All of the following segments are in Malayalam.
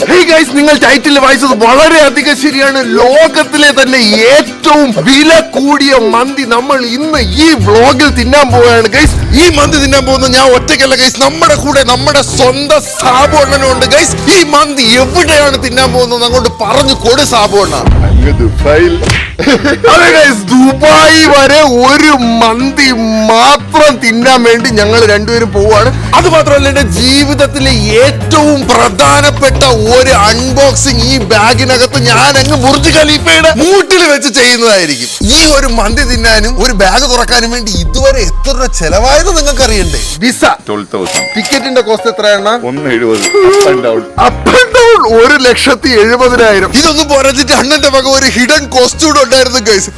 Hey guys, നിങ്ങൾ ടൈറ്റിൽ വായിച്ചത് വളരെയധികം ശരിയാണ്. ലോകത്തിലെ തന്നെ ഏറ്റവും വില കൂടിയ മന്തി നമ്മൾ ഇന്ന് ഈ വ്ലോഗിൽ തിന്നാൻ പോവുകയാണ് ഗൈസ്. ഈ മന്തി തിന്നാൻ പോകുന്നത് ഞാൻ ഒറ്റയ്ക്കല്ല ഗൈസ്, നമ്മുടെ കൂടെ നമ്മുടെ സ്വന്തം സാബു അണ്ണനുണ്ട് ഗൈസ്. ഈ മന്തി എവിടെയാണ് തിന്നാൻ പോകുന്നത് അങ്ങോട്ട് പറഞ്ഞു കൊടു സാബു അണ്ണ. അതെ ഗൈസ്, ദുബായ് വരെ ഒരു മന്തി മാത്രം തിന്നാൻ വേണ്ടി ഞങ്ങൾ രണ്ടുപേരും പോവാണ്. അത് മാത്രമല്ല എന്റെ ജീവിതത്തിലെ ഏറ്റവും പ്രധാനപ്പെട്ട ഒരു അൺബോക്സിങ് ഈ ബാഗിനകത്ത് ഞാൻ അങ്ങ് ബുർജ് ഖലീഫയുടെ മൂട്ടിൽ വെച്ച് ചെയ്യുന്നതായിരിക്കും. ഈ ഒരു മന്തി തിന്നാനും ഒരു ബാഗ് തുറക്കാനും വേണ്ടി ഇതുവരെ എത്ര രൂപ ചെലവായത് നിങ്ങൾക്ക് അറിയണ്ടേ? വിസ 12,000. ടിക്കറ്റിന്റെ കോസ്റ്റ് എത്രയാണ്? 170. Up and down 1,70,000. ഇതൊന്നും പോരാഞ്ഞിട്ട് അണ്ണന്റെ വക ഒരു ഹിഡൻ കോസ്റ്റ് കൂടെ ഉണ്ടായിരുന്നു ഗൈസ്.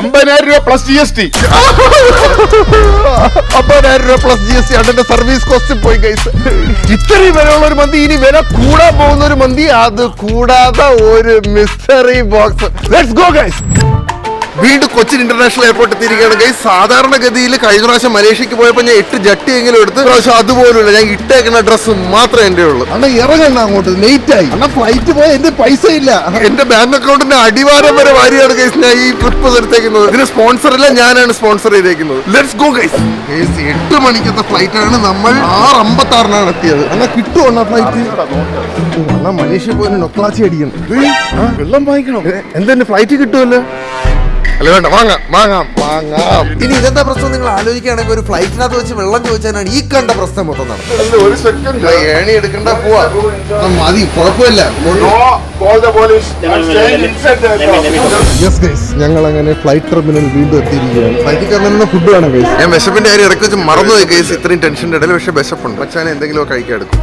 50,000 രൂപ പ്ലസ് GST. 50,000 രൂപ പ്ലസ് GST അണ്ണന്റെ സർവീസ് കോസ്റ്റ് പോയി ഗൈസ്. ഇത്രയും വിലയുള്ള ഒരു മന്തി ഇനി വില കൂടാൻ പോകുന്ന ഒരു മന്തി, അത് കൂടാതെ ഒരു mystery box. Let's go guys. വീണ്ടും കൊച്ചിൻ ഇന്റർനാഷണൽ എയർപോർട്ട് എത്തിയിരിക്കുകയാണ് ഗൈസ്. സാധാരണഗതിയിൽ കഴിഞ്ഞ പ്രാവശ്യം മലേഷ്യക്ക് പോയപ്പോൾ ഞാൻ 8 ജട്ടി എങ്കിലും എടുത്ത്, പ്രാവശ്യം അതുപോലുള്ള ഞാൻ ഇട്ടേക്കുന്ന ഡ്രസ്സ് മാത്രമേ എന്റെ ഉള്ളൂ. അണ്ണ ഇറങ്ങണ്ട അങ്ങോട്ട്, ലേറ്റ് ആയി. അണ്ണ ഫ്ലൈറ്റ് പോയ എന്റെ പൈസ ഇല്ല. എന്റെ ബാങ്ക് അക്കൗണ്ടിന്റെ അടിവാരം വരെ വാരിയാണ് ഗൈസ് ഞാൻ ഈ ട്രിപ്പ് എടുത്തേക്കുന്നത്. ഇതിന് സ്പോൺസർ അല്ല, ഞാനാണ് സ്പോൺസർ ചെയ്തേക്കുന്നത്. Let's go guys. 8 മണിക്കത്തെ ഫ്ലൈറ്റ് ആണ്, നമ്മൾ 6:56 എത്തിയത്. അണ്ണ കിട്ടുമോ ഫ്ലൈറ്റ്? അണ്ണ മലേഷ്യ പോയി നൊക്ലാച്ചി അടിക്കണം. വെള്ളം വാങ്ങിക്കണം. എന്തെന്നെ ഫ്ലൈറ്റ് കിട്ടുമല്ലോ? അല്ല വേണ്ട, വാങ്ങാം. ഇനി ഇതെന്താ പ്രശ്നം നിങ്ങൾ ആലോചിക്കുകയാണെങ്കിൽ, ഒരു ഫ്ലൈറ്റിനകത്ത് വെച്ച് വെള്ളം ചോദിച്ചാലാണ് ഈ കണ്ട പ്രശ്നം മൊത്തം നടക്കുന്നത്. ഒരു സെക്കൻഡ് ഏണി എടുക്കണ്ട, പോവാ മതി, കുഴപ്പമില്ല. ഞങ്ങൾ അങ്ങനെ ഫ്ലൈറ്റ് ടെർമിനൽ വീണ്ടും എത്തിയിരിക്കുകയാണ്. ഫ്ലൈറ്റിൽ കയറുന്ന ഫുഡ് വേണം ഗൈസ്. ഞാൻ വിശപ്പിന്റെ കാര്യം ഇറക്കി വെച്ച് മറന്നുപോയി ഗൈസ്, ഇത്രയും ടെൻഷന്റെ ഇടയിൽ. പക്ഷെ വിശപ്പുണ്ട്, മച്ചാനെ എന്തെങ്കിലും കഴിക്കാൻ എടുക്കും.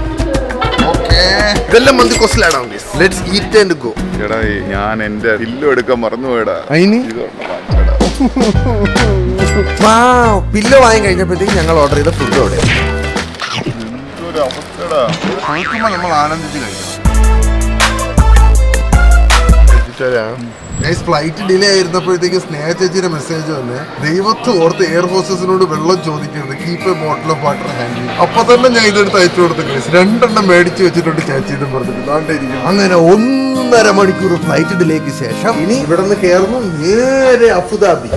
ഇതെല്ലാം മന്തി കോസ്റ്റിലാണ് guys. Let's eat and go. എടാ, ഞാൻ എന്റെ ബില്ലും എടുക്കാൻ മറന്നുപോയടാ. പില്ലോ വാങ്ങി കഴിഞ്ഞപ്പോഴത്തേക്ക് ഞങ്ങൾ ഓർഡർ ചെയ്ത ഫുഡ് അവിടെ നമ്മൾ ആനന്ദിച്ച് കഴിക്കണം. ഫ്ലൈറ്റ് ഡിലേ ആയിരുന്നപ്പോഴത്തേക്ക് സ്നേഹ ചേച്ചിയുടെ മെസ്സേജ് വന്നേ, ദൈവത്തെ ഓർത്ത് എയർ ഹോസ്റ്റസിനോട് വെള്ളം ചോദിക്കരുത്, keep A bottle of water handle. അപ്പൊ തന്നെ ഞാൻ ഇതെടുത്ത് അയച്ചു കൊടുത്തു. 2 മേടിച്ച് വെച്ചിട്ടുണ്ട് ചേച്ചിന്ന് പറഞ്ഞിട്ട്. അങ്ങനെ 1.5 മണിക്കൂർ ഫ്ലൈറ്റ് ഡിലേക്ക് ശേഷം ഇനി ഇവിടെ നിന്ന് കയറുന്നു നേരെ അബുദാബി.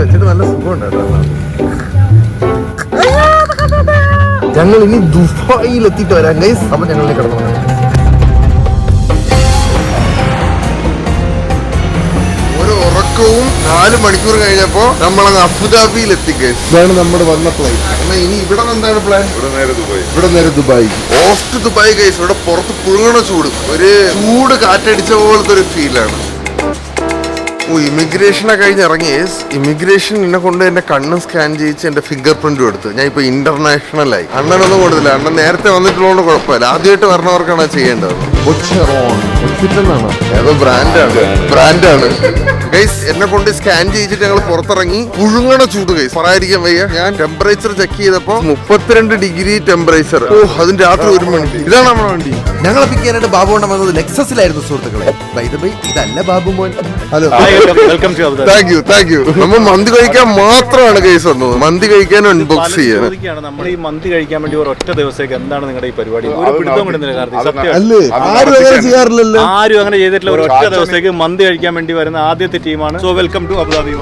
വെച്ചിട്ട് നല്ല സുഖമുണ്ട്. ഞങ്ങൾ ഇനി ദുബായിൽ എത്തിയിട്ട് വരാം ഗൈസ്. അപ്പൊ ഞങ്ങളിലേക്ക് കിടന്നു. ഒരു ഉറക്കവും 4 മണിക്കൂർ കഴിഞ്ഞപ്പോ നമ്മളങ്ങ് അബുദാബിയിൽ എത്തി ഗൈസ്. ഇതാണ് നമ്മുടെ വന്ന ഫ്ലൈറ്റ്. എന്നാൽ ഇനി ഇവിടെ എന്താണ് പ്ലാൻ? ഇവിടെ നേരെ Dubai. Of two Dubai guys. ഇവിടെ പുറത്ത് പുഴുങ്ങണ ചൂട്, ഒരു ചൂട് കാറ്റടിച്ച പോലത്തെ ഒരു ഫീലാണ്. ഇമിഗ്രേഷനെ കഴിഞ്ഞ് ഇറങ്ങി. ഇമിഗ്രേഷൻ എന്നെ കൊണ്ട് എന്റെ കണ്ണ് സ്കാൻ ചെയ്യിച്ച് എന്റെ ഫിംഗർ പ്രിന്റും എടുത്ത് ഞാൻ ഇപ്പൊ ഇന്റർനാഷണൽ ആയി. അണ്ണനൊന്നും കൊടുത്തില്ല, അണ്ണൻ നേരത്തെ വന്നിട്ടുള്ളതുകൊണ്ട് കുഴപ്പമില്ല. ആദ്യമായിട്ട് വരണവർക്കാണ് ചെയ്യേണ്ടത്. ഏതോ ബ്രാൻഡാണ് ഗൈസ്. എന്നെ കൊണ്ട് സ്കാൻ ചെയ്യിച്ചിട്ട് ഞങ്ങൾ പുറത്തിറങ്ങി. പുഴുങ്ങണ ചൂട് ഗൈസ്, പറയാതിരിക്കാൻ വയ്യ. ഞാൻ ടെമ്പറേച്ചർ ചെക്ക് ചെയ്തപ്പോ 32 ഡിഗ്രി ടെമ്പറേച്ചർ. അതിന് രാത്രി 1 മണിക്ക്. ഇതാണ് നമ്മുടെ വണ്ടി. ഞങ്ങളെ പിക്ക് ചെയ്യാനായിട്ട് ബാബു കൊണ്ട് വന്നത് ലെക്സസിലായിരുന്നു സുഹൃത്തുക്കളെ. ഇതല്ല ബാബു മോൻ. Hello, thank you. നമ്മൾ മന്തി കഴിക്കാൻ മാത്രമാണ് കേസ് വന്നത്, മന്തി കഴിക്കാൻ അൺബോക്സ് ചെയ്യാൻ. നമ്മൾ ഈ മന്തി കഴിക്കാൻ വേണ്ടി ഒരൊറ്റ ദിവസത്തേക്ക് എന്താണ് നിങ്ങളുടെ ഈ പരിപാടി? ഒരു പിടുത്തം കിട്ടുന്നില്ല കാർത്തിക്. ആരും അങ്ങനെ ചെയ്തിട്ടില്ല. ഒരൊറ്റ ദിവസത്തേക്ക് മന്തി കഴിക്കാൻ വേണ്ടി വരുന്ന ആദ്യത്തെ ടീമാണ്. So welcome to Abu Dhabi.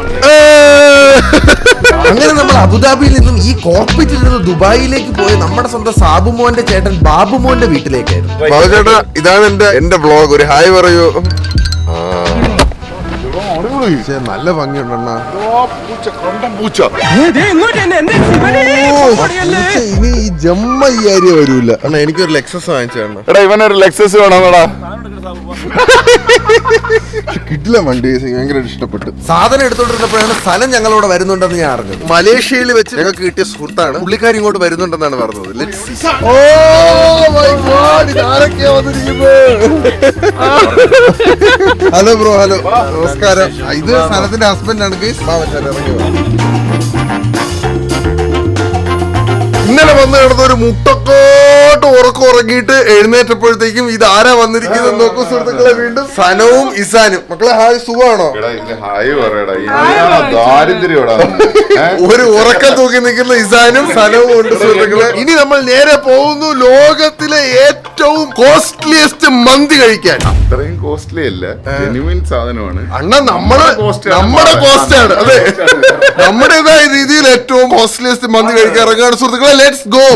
അങ്ങനെ നമ്മൾ അബുദാബിയിൽ നിന്നും ഈ കോക്പിറ്റിൽ നിന്ന് ദുബായിലേക്ക് പോയി നമ്മുടെ സ്വന്തം സാബുമോന്റെ ചേട്ടൻ ബാബുമോന്റെ വീട്ടിലേക്കായിരുന്നു. ബാബു ചേട്ടാ, ഇതാണ് എന്റെ വ്ളോഗ്. ഒരു ഹായ് പറയൂ. നല്ല ഭംഗിയുണ്ടെണ്ണ. ഇനി ഈ ജമ്മ ഈ ഏരിയ വരൂല. അണ്ണാ, എനിക്കൊരു ലെക്സസ് വാങ്ങിച്ചാണ്. എടാ, ഇവനൊരു ലെക്സസ് വേണമെടാ. കിട്ടില്ല വണ്ടി, ഭയങ്കര ഇഷ്ടപ്പെട്ടു. സാധനം എടുത്തോണ്ടിരുന്നപ്പോഴാണ് സ്ഥലം ഞങ്ങളോട് വരുന്നുണ്ടെന്ന് ഞാൻ അറിഞ്ഞത്. മലേഷ്യയിൽ വെച്ച് ഞങ്ങൾക്ക് കിട്ടിയ സുഹൃത്താണ്. പുള്ളിക്കാരി ഇങ്ങോട്ട് വരുന്നുണ്ടെന്നാണ് പറഞ്ഞത്. Hello bro. ഹലോ, നമസ്കാരം. ഇത് സ്ഥലത്തിന്റെ ഹസ്ബൻഡ് ആണ് ഗൈസ്. ഇന്നലെ വന്ന് കിടന്ന ഒരു മുട്ടക്കോട്ട് ഉറങ്ങിയിട്ട് എഴുന്നേറ്റപ്പോഴത്തേക്കും ഇത് ആരാ വന്നിരിക്കുന്നത് നോക്കൂ സുഹൃത്തുക്കളെ. വീണ്ടും സനവും ഇസാനും. മക്കളെ ഹായ്, സുഖമാണോ? ഒരു ഉറക്കം തൂക്കി നിൽക്കുന്ന ഇസാനും സനവും ഉണ്ട് സുഹൃത്തുക്കളെ. ഇനി നമ്മൾ നേരെ പോകുന്നു ലോകത്തിലെ ഏറ്റവും കോസ്റ്റ്ലിയസ്റ്റ് മന്തി കഴിക്കാൻ. അത്രയും കോസ്റ്റ്ലി അല്ല, ജെന്യുവിൻ സാധനമാണ് അണ്ണ. നമ്മുടെ കോസ്റ്റ് ആണ്. അതെ, നമ്മുടേതായ രീതിയിൽ ഏറ്റവും കോസ്റ്റ്ലിയസ്റ്റ് മന്തി കഴിക്കാൻ ഇറങ്ങാണ് സുഹൃത്തുക്കളെ. Let's go.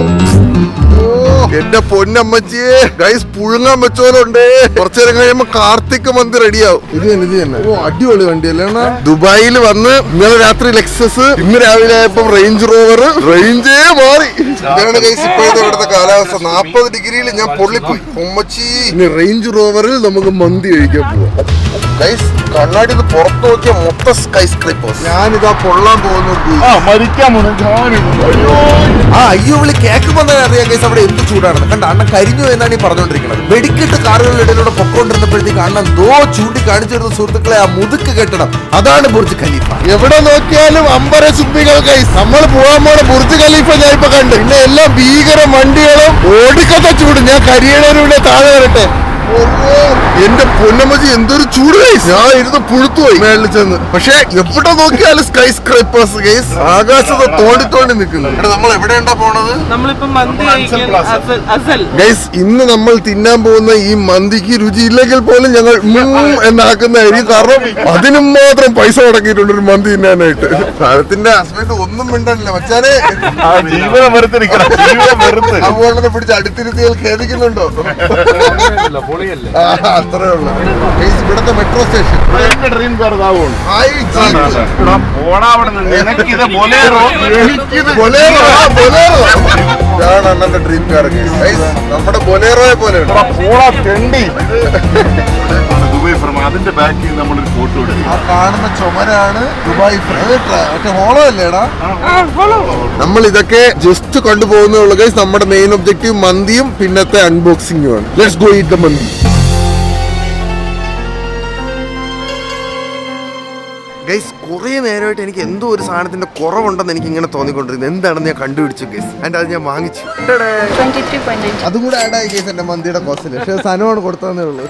എന്റെ പൊന്നമ്മച്ചിയെ ഗൈസ്, പുഴുങ്ങാൻ വെച്ചോലുണ്ട്. കുറച്ചു നേരം കഴിയുമ്പോ കാർത്തിക് മന്തി റെഡിയാവും. ഇത് തന്നെ. ഓ, അടിപൊളി വണ്ടിയല്ലേ അണ്ണാ. ദുബായിൽ വന്ന് ഇന്നലെ രാത്രി ലെക്സസ്, ഇന്ന് രാവിലെ ആയപ്പോ റേഞ്ച് റോവർ. റേഞ്ചേ മാറി. ഇതാണ് ഗൈസ് ഇപ്പോഴത്തെ ഇവിടുത്തെ കാലാവസ്ഥ. 40 ഡിഗ്രിയിൽ ഞാൻ പൊള്ളിപ്പോയി. ഉമ്മച്ചി, ഇനി റേഞ്ച് റോവറിൽ നമുക്ക് മന്തി കഴിക്കാൻ പോവാം ഗൈസ്. കണ്ണാടി പുറത്ത് നോക്കിയ മൊത്തം സ്കൈ സ്ക്രൈപ്പേഴ്സ്. ഞാനിതാ പൊള്ളാൻ പോകുന്നു. അയ്യോ വിളി കേൾക്കുമ്പോ അറിയാം ഗൈസ് അവിടെ എന്ത് ചൂടാണെന്ന്. കണ്ട അണ്ണൻ കരിഞ്ഞു എന്നാണ് ഈ പറഞ്ഞുകൊണ്ടിരിക്കുന്നത്. വെടിക്കെട്ട് കാറുകളുടെ ഇടയിലൂടെ പൊക്കോണ്ടിരുന്നപ്പോഴത്തേക്ക് അണ്ണൻ ചൂണ്ടി കാണിച്ചിരുന്ന സുഹൃത്തുക്കളെ ആ മുതുക്ക് കെട്ടണം. അതാണ് ബുർജ് ഖലീഫ. എവിടെ നോക്കിയാലും അമ്പര ചുംബികൾ ഗൈസ്. നമ്മൾ പോകാൻ പോണ ബുർജ് ഖലീഫ ഞാൻ ഇപ്പൊ കണ്ടു. പിന്നെ എല്ലാം ഭീകര വണ്ടികളും ഓടിക്കത്ത ചൂട്. ഞാൻ കരിയണവരുടെ താഴെ വരട്ടെ. എന്റെ പൊന്നമ്മച്ചി എന്തൊരു ചൂട് ഗൈസ്. ഞാൻ ഇരുന്ന് പുഴുത്തുപോയി മേളിൽ ചെന്ന്. പക്ഷെ എവിടെ നോക്കിയാലും സ്കൈ സ്ക്രൈപ്പേഴ്സ് ഗൈസ്. ആകാശത്ത് തോണ്ടി നിൽക്കുന്നു. നമ്മൾ എവിടെയാ പോണത്? ഗൈസ്, ഇന്ന് നമ്മൾ തിന്നാൻ പോകുന്ന ഈ മന്തിക്ക് രുചിയില്ലെങ്കിൽ പോലും ഞങ്ങൾ എന്നാക്കുന്നതായിരിക്കും. കാരണം അതിനും മാത്രം പൈസ മുടക്കിയിട്ടുണ്ട് ഒരു മന്തി തിന്നാനായിട്ട്. സ്ഥലത്തിന്റെ ഹസ്ബൻഡ് ഒന്നും മിണ്ടല്ല മച്ചാനെ. അതുപോലെ പിടിച്ച് അടുത്തിരുത്തിയാൽ ഖേദിക്കുന്നുണ്ടോ? അത്രേ ഉള്ളൂ. ഇവിടുത്തെ മെട്രോ സ്റ്റേഷൻ അണ്ണന്റെ ഡ്രീം കാർ. നമ്മുടെ ബൊലേറോയെ പോലെ അതിന്റെ ബാക്കിൽ നമ്മളൊരു ഫോട്ടോ എടുക്കും. ആ കാണുന്ന ചുമരാണ് ദുബായ്. മറ്റേ ഹോളോ അല്ലേടാ? നമ്മൾ ഇതൊക്കെ ജസ്റ്റ് കണ്ടുപോകുന്നേ ഉള്ളൂ ഗൈസ്. നമ്മുടെ മെയിൻ ഒബ്ജക്റ്റീവ് മന്തിയും പിന്നത്തെ അൺബോക്സിംഗുമാണ്. Let's go eat the mandi. Guys, കുറെ നേരമായിട്ട് എനിക്ക് എന്തോ ഒരു സാധനത്തിന്റെ കുറവുണ്ടെന്ന് എനിക്ക് ഇങ്ങനെ തോന്നിക്കൊണ്ടിരുന്നത്. എന്താണെന്ന് ഞാൻ കണ്ടുപിടിച്ചു ഗൈസ്. ആൻഡ് അത് ഞാൻ വാങ്ങിച്ചു. അതും കൂടെ ആഡായി ഗൈസ് എന്റെ മന്തിയുടെ കോസ്റ്റില്. പക്ഷേ സാധനമാണ് കൊടുത്തതേ ഉള്ളൂ.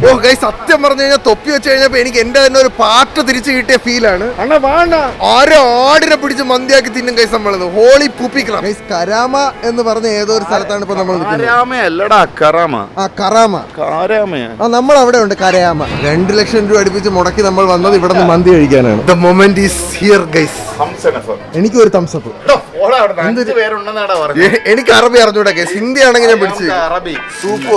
ഓ ഗൈസ്, സത്യം പറഞ്ഞു കഴിഞ്ഞാൽ തൊപ്പി വെച്ച് കഴിഞ്ഞപ്പോ എനിക്ക് എന്റെ തന്നെ ഒരു പാർട്ട് തിരിച്ചു കിട്ടിയ ഫീലാണ്. അണ്ണാ വേണ്ട, ആരോ ആടിനെ പിടിച്ച് മന്തിയാക്കി തിന്നും ഗൈസ്. നമ്മളത് ഹോളി പൂപ്പിക്കണം ഗൈസ്. കരാമ എന്ന് പറഞ്ഞ ഏതോ ഒരു സ്ഥലത്താണ് ഇപ്പൊ നമ്മൾ നമ്മൾ അവിടെ ഉണ്ട് കരയാമ. 2 ലക്ഷം രൂപ അടുപ്പിച്ച് മുടക്കി നമ്മൾ വന്നത് ഇവിടെ നിന്ന് മന്തി കഴിക്കാനാണ്. The moment is here guys. എനിക്ക് ഒരു thumbs up. എനിക്ക് അറബി അറിഞ്ഞൂടാ ഗൈസ്. ഹിന്ദി ആണെങ്കിൽ ഞാൻ പിടിച്ചു. സൂപ്പ്.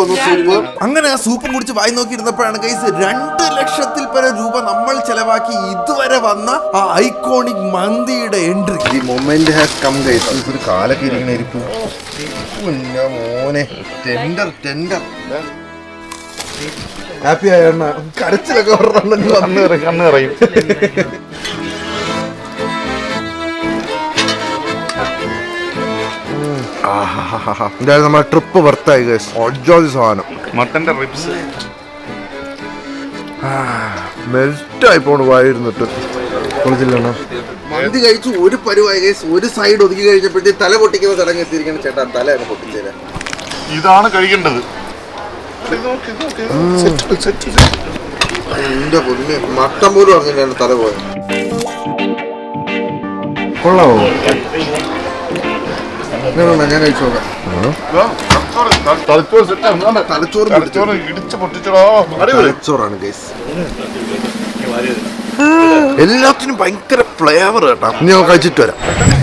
അങ്ങനെ ആ സൂപ്പും കുടിച്ച് വായി നോക്കിയിരുന്നപ്പോഴാണ് ഗൈസ് 2 ലക്ഷത്തിൽ പരം രൂപ നമ്മൾ ചെലവാക്കി ഇതുവരെ വന്ന ആ ഐക്കോണിക് മന്തിയുടെ എൻട്രി. ഈ മൊമെന്റ് ഹാസ് കം ഗൈസ്. ഒരു കാലൊക്കെ ഇരിക്കണ ഇരിക്കും മോനെ. ടെൻഡർ ഹാപ്പി ആയ കരച്ചിലൊക്കെ കണ്ണിറയും. എന്തായാലും നമ്മുടെ ട്രിപ്പ് വർത്തായി ഗൈസ്. ഒജോതി സാധനം മട്ടന്റെ റിബ്സ് മെൽറ്റായി പോണു വായിരുന്നിട്ട്. പൊളിച്ചില്ലണോ? മന്തി കഴിച്ചു ഒരു പരുവായി ഗൈസ്. ഒരു സൈഡ് ഒതുക്കി കഴിഞ്ഞപ്പോഴത്തേക്ക് തല പൊട്ടിക്കുന്ന ചടങ്ങ് എത്തിയിരിക്കണം. ചേട്ടാ തല അങ്ങ് പൊട്ടിച്ചേരാ. ഇതാണ് കഴിക്കേണ്ടത്. എന്റെ പൊന്നെ, മട്ടം പോലും അങ്ങനെ തല പോയത്. കൊള്ളാവോ? ഞാൻ കഴിച്ചു നോക്കാം. തലച്ചോറാണ് ഗൈസ്. എല്ലാത്തിനും ഭയങ്കര ഫ്ലേവർ കേട്ടാ. ഇനി ഞാൻ കഴിച്ചിട്ട് വരാം.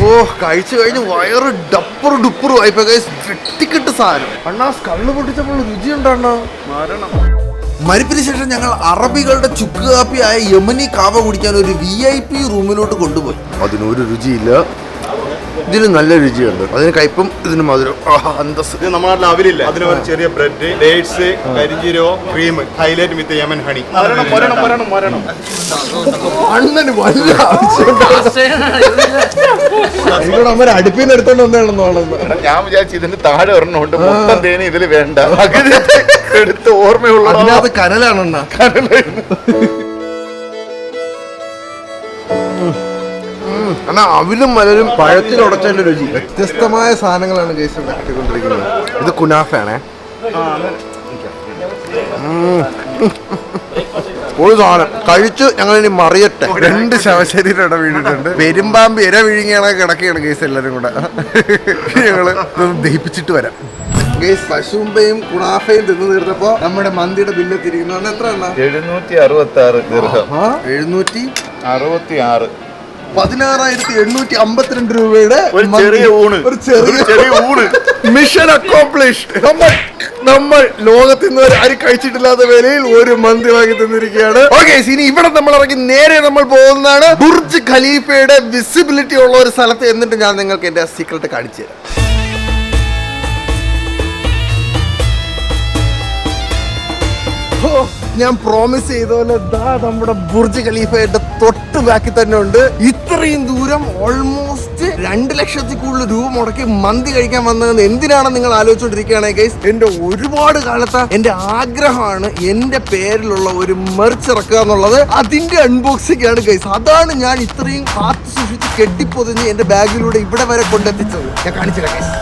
ഓ, കഴിച്ചു കഴിഞ്ഞ് വയറ് ഡപ്പറും ഡുപ്പറും ആയിപ്പോ ഗൈസ്. വെട്ടിക്കെട്ട് സാധനം. അണ്ണാ കള്ളു പൊട്ടിച്ചപ്പോൾ രുചി ഉണ്ടാ. മരിപ്പിന് ശേഷം ഞങ്ങൾ അറബികളുടെ ചുക്ക് കാപ്പിയായ യമനി കാവ കുടിക്കാൻ ഒരു VIP റൂമിലോട്ട് കൊണ്ടുപോയി. അതിനൊരു രുചിയില്ല. ഇതിന് നല്ല രുചിയുണ്ട്. അതിന് കയ്പും ഇതിന് മധുരം. അന്തസ്. നമ്മുടെ നാട്ടിൽ അവിലില്ല. അതിന് ഒരു ചെറിയ ബ്രെഡ്, ഡേറ്റ്സ്, കരിഞ്ചീരോ, ക്രീം, ഹൈലൈറ്റ് വിത്ത് യമൻ ഹണി. അണ്ണന് വല്ല ആവശ്യം അമ്മ അടുപ്പിന്ന് എടുത്തോണ്ട് വന്നതാണെന്ന്. ഞാൻ വിചാരിച്ചു ഇതിന്റെ താഴെ ഒരെണ്ണമുണ്ട്. മൊത്തം തേനി ഇതില് വേണ്ട. എടുത്ത് ഓർമ്മയുള്ള അതിനകത്ത് കനലാണെണ്ണ. കനല എന്നാ അവിലും മലരും പഴത്തിലുടച്ചതിന്റെ രുചി. വ്യത്യസ്തമായ സാധനങ്ങളാണ് ഗൈസ് ഉണ്ടാക്കിക്കൊണ്ടിരിക്കുന്നത്. ഇത് കുനാഫയാണേ. ഒരു സാധനം കഴിച്ച് ഞങ്ങൾ ഇനി മറിയട്ടെ. 2 ശവശരീരം വീണിട്ടുണ്ട്. പെരുമ്പാമ്പ് ഇര വിഴുങ്ങിയാണ് കിടക്കുകയാണ് ഗൈസ് എല്ലാരും കൂടെ. ഞങ്ങള് ദഹിപ്പിച്ചിട്ട് വരാം ഗൈസ്. പശുമ്പയും കുണാഫയും തിന്നു തീർന്നപ്പോ നമ്മുടെ മന്തിയുടെ ബില്ല് തിരിക്കുന്നു. എത്ര എണ്ണ? 766 ദിർഹം. 766 16,852 രൂപയുടെ ഒരു ചെറിയ ഊണ്. Mission accomplished. നമ്മൾ ലോകത്തിൽ നിന്ന് ആരും കഴിച്ചിട്ടില്ലാത്ത വിലയിൽ ഒരു മന്തി വാങ്ങി തന്നിരിക്കുകയാണ്. ഓക്കെ, ഇനി ഇവിടെ നമ്മൾ ഇറങ്ങി നേരെ നമ്മൾ പോകുന്നതാണ് ബുർജ് ഖലീഫയുടെ വിസിബിലിറ്റി ഉള്ള ഒരു സ്ഥലത്ത്. എന്നിട്ട് ഞാൻ നിങ്ങൾക്ക് എന്റെ സീക്രട്ട് കാണിച്ചു തരാം. ഞാൻ പ്രോമിസ് ചെയ്ത പോലെ നമ്മുടെ ബുർജ് ഖലീഫയുടെ തൊട്ട് ബാക്കിൽ തന്നെ ഉണ്ട്. ഇത്രയും ദൂരം ഓൾമോസ്റ്റ് 2 ലക്ഷത്തിൽ കൂടുതൽ രൂപ മുടക്കി മന്തി കഴിക്കാൻ വന്നതെന്ന് എന്തിനാണ് നിങ്ങൾ ആലോചിച്ചുകൊണ്ടിരിക്കുകയാണ് ഗൈസ്. എന്റെ ഒരുപാട് കാലത്തെ എന്റെ ആഗ്രഹമാണ് എന്റെ പേരിലുള്ള ഒരു മെർച്ച് ഇറക്കുക എന്നുള്ളത്. അതിന്റെ അൺബോക്സിംഗ് ആണ് ഗൈസ്. അതാണ് ഞാൻ ഇത്രയും കാത്തു സൂക്ഷിച്ച് കെട്ടിപ്പൊതിഞ്ഞ് എന്റെ ബാഗിലൂടെ ഇവിടെ വരെ കൊണ്ടെത്തിച്ചത്. ഞാൻ കാണിച്ചില്ല ഗൈസ്.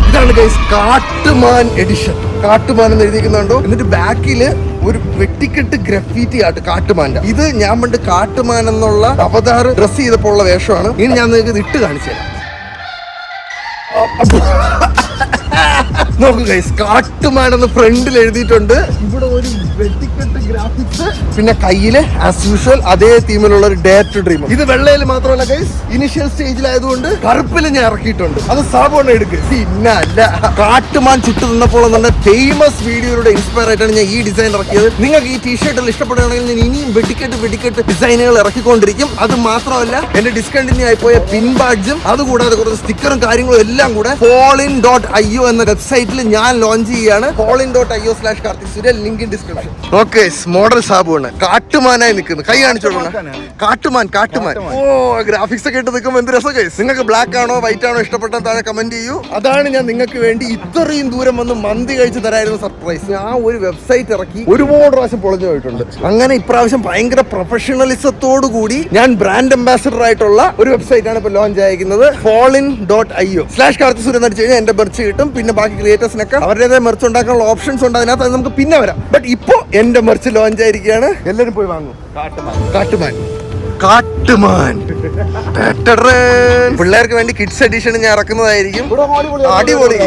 ഇതാണ് ഗൈസ് കാട്ടുമാൻ എഡിഷൻ. കാട്ടുമാൻ എന്ന് എഴുതിക്കുന്നുണ്ടോ. എന്നിട്ട് ബാക്കില് ഒരു വെട്ടിക്കെട്ട് ഗ്രഫീറ്റി ആട്ട് കാട്ടുമാന്റെ. ഇത് ഞാൻ പണ്ട് കാട്ടുമാൻ എന്നുള്ള അവതാർ ഡ്രസ് ചെയ്തപ്പോൾ ഉള്ള വേഷമാണ്. ഇനി ഞാൻ നിങ്ങൾക്ക് ഇത് ഇട്ട് കാണിച്ചു തരാം. നോക്കൂ ഗൈസ്, കാട്ടുമാൻ എന്ന് ഫ്രണ്ടിൽ എഴുതിയിട്ടുണ്ട്. ഇവിടെ ഒരു വെട്ടിക്കെട്ട് ഗ്രാഫിക്സ്, പിന്നെ കയ്യില് ആസ് യൂഷ്വൽ അതേ തീമിലുള്ള ഒരു ഡേ ടു ഡ്രീം. ഇത് വെള്ളയിൽ മാത്രമല്ല ഗൈസ്, ഇനിഷ്യൽ സ്റ്റേജിലായതുകൊണ്ട് കറുപ്പിൽ ഞാൻ ഇറക്കിയിട്ടുണ്ട്. അത് സാബോണ് എടുക്കുക. പിന്നെ അല്ല, കാട്ടുമാൻ ചുട്ടു നിന്നപ്പോൾ എന്ന ഫേമസ് വീഡിയോയുടെ ഇൻസ്പയർ ആയിട്ടാണ് ഞാൻ ഈ ഡിസൈൻ ഇറക്കിയത്. നിങ്ങൾക്ക് ഈ ടീഷർട്ടിൽ ഇഷ്ടപ്പെടുകയാണെങ്കിൽ ഞാൻ ഇനിയും വെട്ടിക്കെട്ട് ഡിസൈനുകൾ ഇറക്കിക്കൊണ്ടിരിക്കും. അത് മാത്രമല്ല, എന്റെ ഡിസ്കണ്ടിന്യൂ ആയിപ്പോയ പിൻ ബാഡ്ജും അതുകൂടാതെ കുറച്ച് സ്റ്റിക്കറും കാര്യങ്ങളും എല്ലാം കൂടെ fallin.io എന്ന വെബ്സൈറ്റിൽ ഞാൻ ലോഞ്ച് ചെയ്യാണ്. fallin.io/karthiksurya, link in description. Okay, model സാബുവാണ് കാട്ടുമാനായി നിൽക്കുന്നത്. കൈ കാണിച്ചോളൂ. കാട്ടുമാൻ. ഓ, ഗ്രാഫിക്സ് ഒക്കെ ഇട്ട് നിൽക്കുമ്പോൾ എന്ത് രസം ഗൈസ്. നിങ്ങൾക്ക് ബ്ലാക്ക് ആണോ വൈറ്റ് ആണോ ഇഷ്ടപ്പെട്ടാൽ താഴെ കമന്റ് ചെയ്യൂ. അതാണ് ഞാൻ നിങ്ങൾക്ക് വേണ്ടി ഇത്രയും ദൂരം വന്ന് മന്തി കഴിച്ച് തരായിരുന്നു സർപ്രൈസ്. ഞാൻ ഒരു വെബ്സൈറ്റ് ഇറക്കി ഒരുപാട് പ്രാവശ്യം പൊളിഞ്ഞു പോയിട്ടുണ്ട്. അങ്ങനെ ഇപ്രാവശ്യം ഭയങ്കര പ്രൊഫഷണലിസത്തോടു കൂടി ഞാൻ ബ്രാൻഡ് അംബാസിഡർ ആയിട്ടുള്ള ഒരു വെബ്സൈറ്റ് ആണ് ഇപ്പൊ ലോഞ്ച് ആയിരിക്കുന്നത്. fallin.io/karthiksurya എന്ന് അടിച്ചു കഴിഞ്ഞാൽ എന്റെ മെർച്ച് കിട്ടും. പിന്നെ ബാക്കി ക്രിയേറ്റേഴ്സിനൊക്കെ അവരുടേതായ മെർച്ച് ഉണ്ടാക്കാനുള്ള ഓപ്ഷൻസ് ഉണ്ട്. അതിനകത്ത് അത് നമുക്ക് പിന്നെ വരാം. ബട്ട് ഇപ്പോ എന്റെ മെർച്ച് ലോഞ്ച് ആയിരിക്കുകയാണ്. എല്ലാരും പോയി വാങ്ങും. കാട്ടുമാൻ പിള്ളേർക്ക് വേണ്ടി കിഡ്സ് എഡിഷൻ ഞാൻ ഇറക്കുന്നതായിരിക്കും. അടിപൊളി.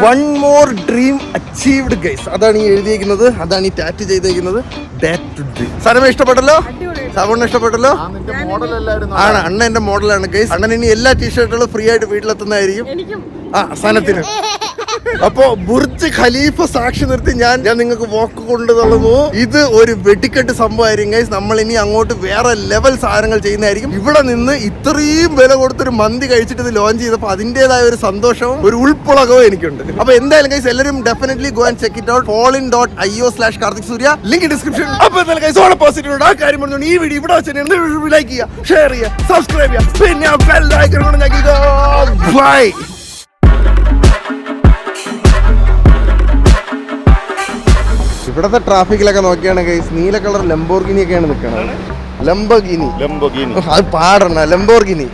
One more dream achieved guys. അതാണ് ഈ എഴുതിയിരിക്കുന്നത്, അതാണ് ഈ ടാറ്റ് ചെയ്തിരിക്കുന്നത്. സാധനം ഇഷ്ടപ്പെട്ടല്ലോ? സാബുണ്ണ ഇഷ്ടപ്പെട്ടല്ലോ? ആണ്, അണ്ണ എന്റെ മോഡലാണ് ഗൈസ്. അണ്ണൻ ഇനി എല്ലാ ടീഷർട്ടുകളും ഫ്രീ ആയിട്ട് വീട്ടിലെത്തുന്നതായിരിക്കും. സനത്തിന്. അപ്പോ ബുർജ് ഖലീഫ സാക്ഷി നിർത്തി ഞാൻ നിങ്ങൾക്ക് വാക്ക് കൊണ്ടു തള്ളുന്നു. ഇത് ഒരു വെടിക്കെട്ട് സംഭവമായിരിക്കും ഗൈസ്. നമ്മൾ ഇനി അങ്ങോട്ട് വേറെ ലെവൽ സാധനങ്ങൾ ചെയ്യുന്നതായിരിക്കും. ഇവിടെ നിന്ന് ഇത്രയും വില കൊടുത്തൊരു മന്തി കഴിച്ചിട്ട് ഇത് ലോഞ്ച് ചെയ്തപ്പോൾ അതിന്റേതായ ഒരു സന്തോഷവും ഒരു ഉൾപ്പുളകവും എനിക്കുണ്ട്. അപ്പൊ എന്തായാലും ഗൈസ്, എല്ലാവരും definitely go and check it out. fallin.io/karthiksurya, link description. അപ്പൊ എന്തായാലും ഗൈസ്, ഓൾ പോസിറ്റീവ് ആ കാര്യം പറഞ്ഞു. ഈ വീഡിയോ ഇവിടെ വെച്ച് ലൈക്ക് ചെയ്യുക, ഷെയർ ചെയ്യുക, സബ്സ്ക്രൈബ് ചെയ്യുക, പിന്നെ ബെൽ ഐക്കൺ കൊണ്ട് ഞെക്കിക്കോ. ബൈ. ഇവിടത്തെ ട്രാഫിക്കിലൊക്കെ നോക്കിയാണ് ഗൈസ്, നീല കളർ ലംബോർഗിനി ഒക്കെയാണ് നിൽക്കുന്നത്. ലംബോർഗിനി അത് പാടണ ലംബോർഗിനി.